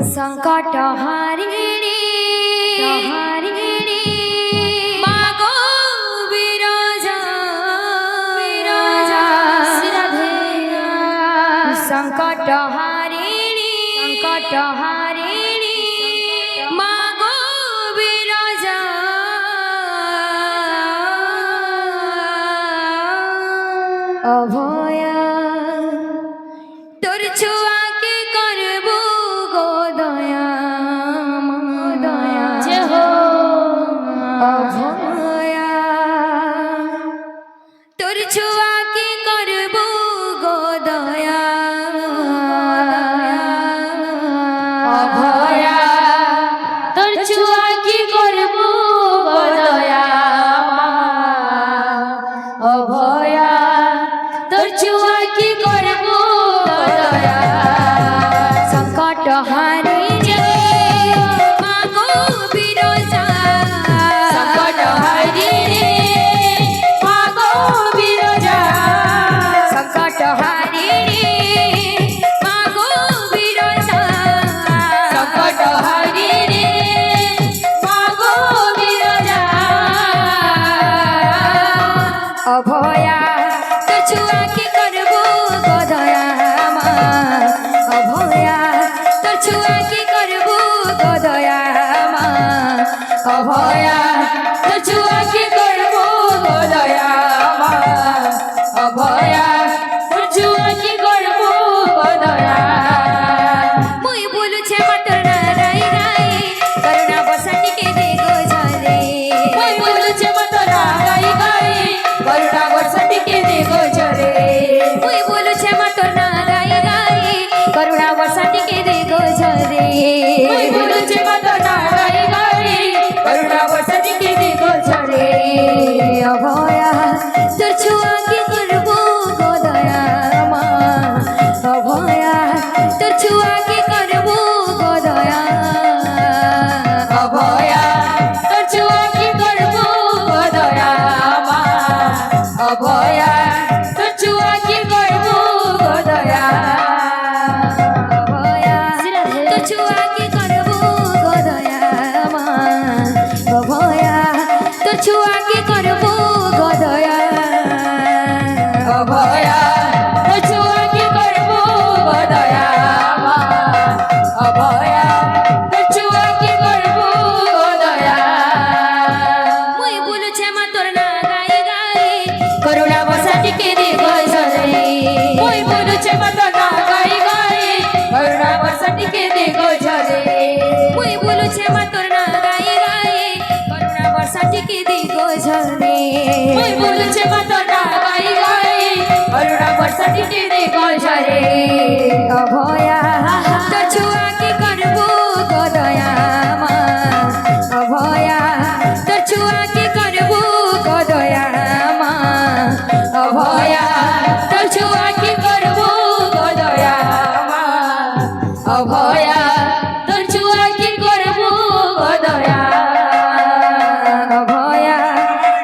संकट हारिणी मागो विराजा संकट हारिणी मागो विराजा अभया तोर छुआ के करबो गो दया जे हो अभया तोर छुआ के करबो गो दया अभया तोर छुआ के करबो गो दया अभया तोर छुआ के करबो दया संकट हारिणी मागो विराजा संकट हारिणी मागो विराजा संकट हारिणी मागो विराजा संकट हारिणी मागो विराजा अभया तो छुआ के करबो गो दया अभया तो छुआ के करबो गो दया अभया तो छुआ के करबो गो दया अभया तो छुआ के करबो गो दया मुई बोलु छे मटर राई गाई करुणा बसाटी के दे गो झरे मुई बोलु छे मटर राई गाई करुणा बसाटी के दे गो झरे मुई बोलु छे मटर राई गाई करुणा बसाटी के दे गो झरे मुई बोलु छे मटर राई गाई करुणा बसाटी के दे गो झरे अभया तोर छुआ के करबो गो दया अभया तोर छुआ के करबो गो दया अभया तोर छुआ के करबो गो दया अभया तोर छुआ के करबो गो दया अभया तोर छुआ के करबो गो दया अभया तोर छुआ के करबो गो दया अभया तोर छुआ के करबो गो दया अभया तोर छुआ के करबो गो दया मुई बोलु छे मा तोर ना गाई गाई करुणा बसाटी के दे गो झरे मुई बोलु छे मा तोर ना गाई गाई करुणा बसाटी के दे गो झरे मुई बोलु छे मा तोर ना गाई गाई करुणा बसाटी के दे गो झरे मुई बोलु छे मा तोर ना गाई गाई करुणा बसाटी के दे गो झरे अभया तोर छुआ के करबो गो दया अभया तोर छुआ के करबो गो दया अभया तोर छुआ के करबो गो दया अभया तोर छुआ के करबो गो दया अभया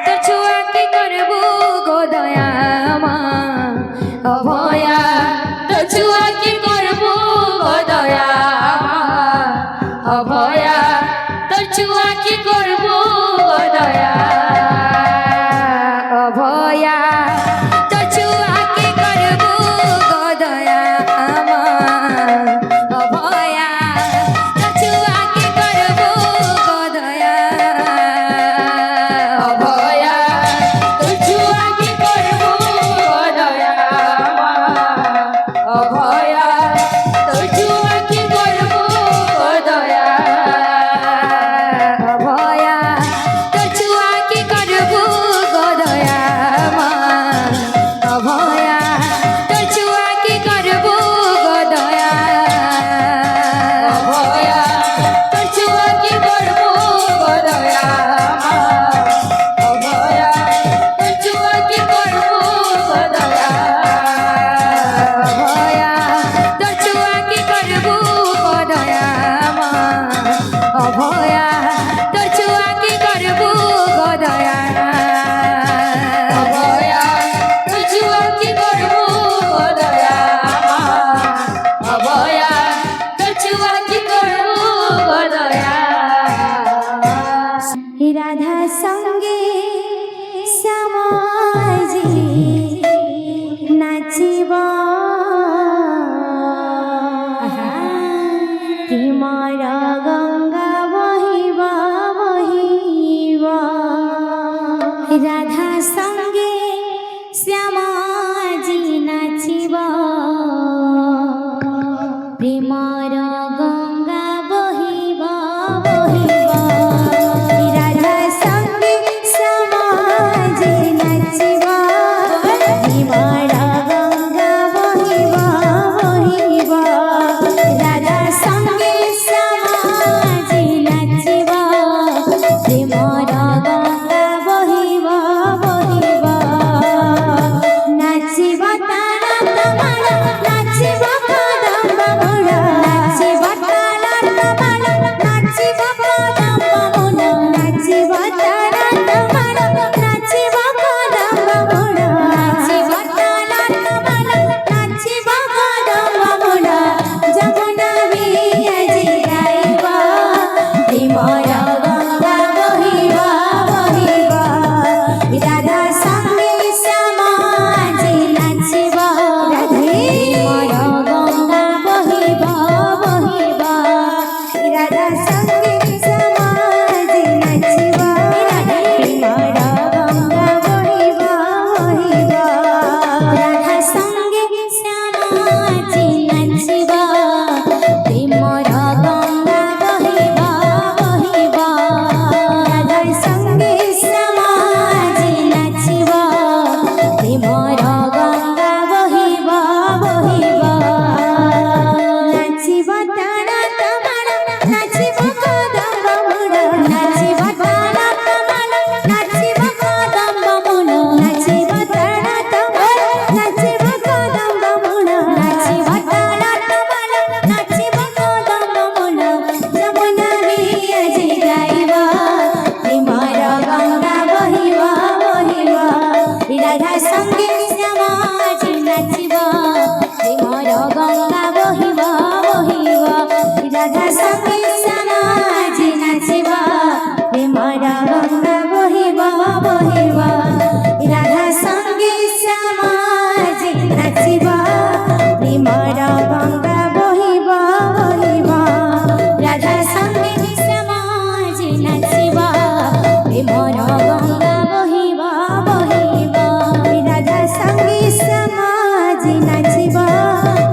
तोर छुआ के करबो गो दया अभया तोर छुआ के करबो गो दया अभया तोर छुआ के करबो गो दया अभया तोर छुआ के करबो गो दया अभया तोर छुआ के करबो गो दया अभया तोर छुआ के करबो गो दया अभया तोर छुआ के करबो गो दया প্রেমর গঙ্গা বহিবা বহিবা রাধা সঙ্গে শ্যামাজি নাচিব প্রেমর গঙ্গা বহিবা বহিবা রাধা সঙ্গে শ্যামাজি নাচিব প্রেমর গঙ্গা বহিবা বহিবা রাধা সঙ্গে শ্যামাজি নাচিব প্রেমর গঙ্গা বহিবা বহিবা নাচিব তারা তোমার নাচিব কদম্ব মোড় নাচিব তারা তোমার নাচিব কদম্ব মোড় নাচিব তারা তোমার নাচিব কদম্ব মোড় নাচিব তারা তোমার নাচিব কদম্ব মোড় যমুনা বিয়াজি গাইবা প্রেমর গঙ্গা বহিবা বহিবা রাধা সঙ্গে শ্যামাজি নাচিব প্রেমর গঙ্গা বহিবা বহিবা রাধা সঙ্গে শ্যামাজি নাচিব প্রেমর গঙ্গা বহিবা বহিবা রাধা সঙ্গে শ্যামাজি নাচিব প্রেমর গঙ্গা বহিবা বহিবা রাধা সঙ্গে শ্যামাজি নাচিব প্রেমর গঙ্গা বহিবা বহিবা নাচিব তারা তোমার নাচিব কদম্ব মোড় নাচিব তারা তোমার নাচিব কদম্ব মোড় নাচিব তারা তোমার নাচিব কদম্ব মোড় নাচিব তারা তোমার নাচিব কদম্ব মোড় যমুনা বিয়াজি গাইবা প্রেমর গঙ্গা বহিবা বহিবা রাধা সঙ্গে শ্যামাজি নাচিব প্রেমর গঙ্গা বহিবা বহিবা রাধা সঙ্গে শ্যামাজি নাচিব প্রেমর গঙ্গা বহিবা বহিবা রাধা সঙ্গে শ্যামাজি নাচিব প্রেমর গঙ্গা বহিবা বহিবা রাধা সঙ্গে শ্যামাজি নাচিব প্রেমর গঙ্গা বহিবা বহিবা রাধা সঙ্গে শ্যামাজি নাচিব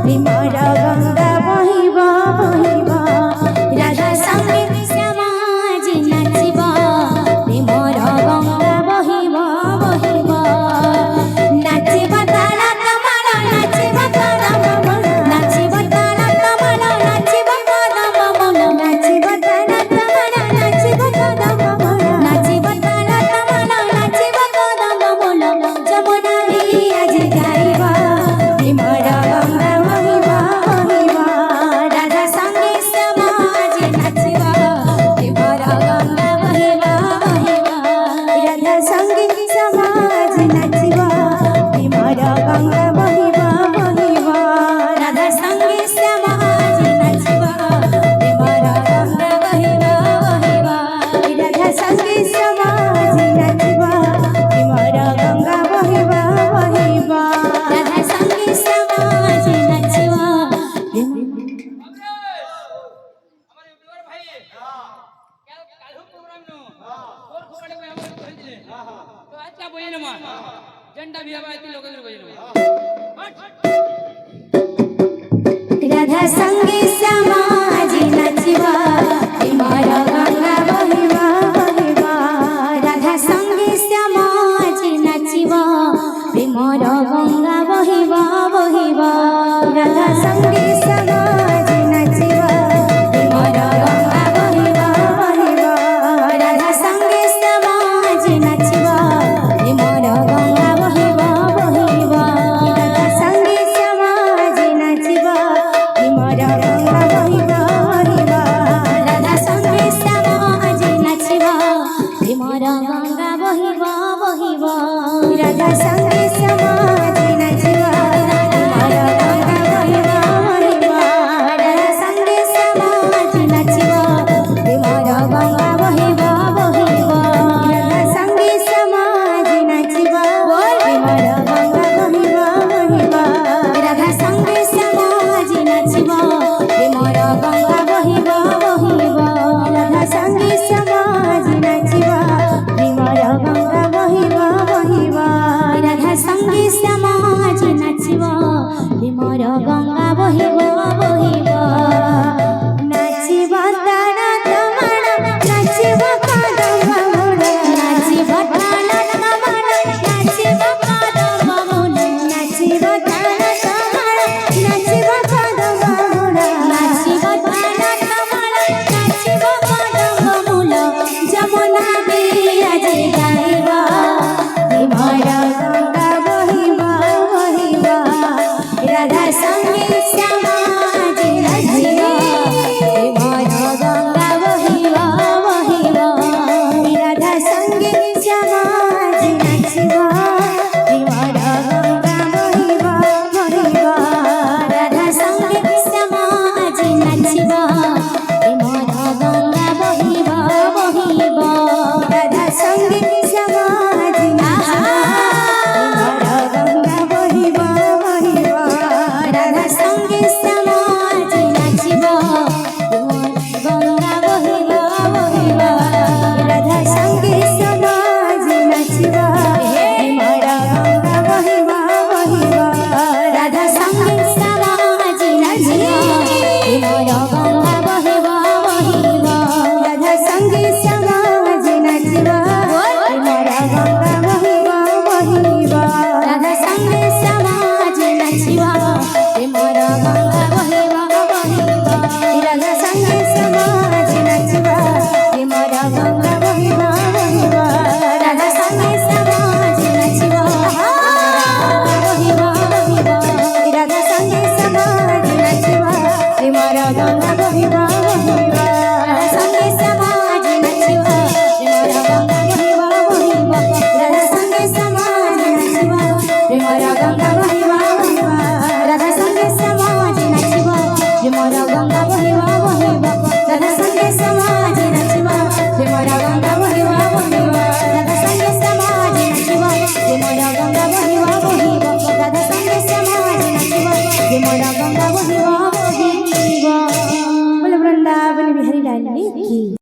প্রেমর গঙ্গা বহিবা বহিবা রাধা সঙ্গে শ্যামাজি নাচিব প্রেমর গঙ্গা বহিবা বহিবা নাচিব তারা তোমার নাচিব কদম্ব মোড় নাচিব তারা তোমার নাচিব কদম্ব মোড় নাচিব তারা তোমার নাচিব কদম্ব মোড় নাচিব তারা তোমার নাচিব কদম্ব মোড় যমুনা বিয়াজি গাইবা প্রেমর গঙ্গা বহিবা বহিবা রাধা সঙ্গে শ্যামাজি নাচিব প্রেমর গঙ্গা বহিবা বহিবা রাধা সঙ্গে শ্যামাজি নাচিব প্রেমর গঙ্গা বহিবা বহিবা রাধা সঙ্গে শ্যামাজি নাচিব প্রেমর গঙ্গা বহিবা বহিবা রাধা সঙ্গে শ্যামাজি নাচিব প্রেমর গঙ্গা বহিবা বহিবা রাধা সঙ্গে শ্যামাজি নাচিব আমার বিবার ভাই কাল প্রোগ্রাম নো ওর খবরে কই আমার কইছিলে তো আজকে বইয়ে না মা জন্ডা বিয়া বাইতি লোকের বইয়ে না রাধা সঙ্গে শ্যামাজি নাচিব প্রেমর গঙ্গা বহিবা বহিবা রাধা সঙ্গে শ্যামাজি নাচিব প্রেমর গঙ্গা বহিবা বহিবা রাধা সঙ্গে শ্যামাজি নাচিব প্রেমর গঙ্গা বহিবা বহিবা রাধা সঙ্গে শ্যামাজি নাচিব প্রেমর গঙ্গা বহিবা বহিবা রাধা সঙ্গে শ্যামাজি নাচিব প্রেমর গঙ্গা বহিবা પ્રેમરા ગંગા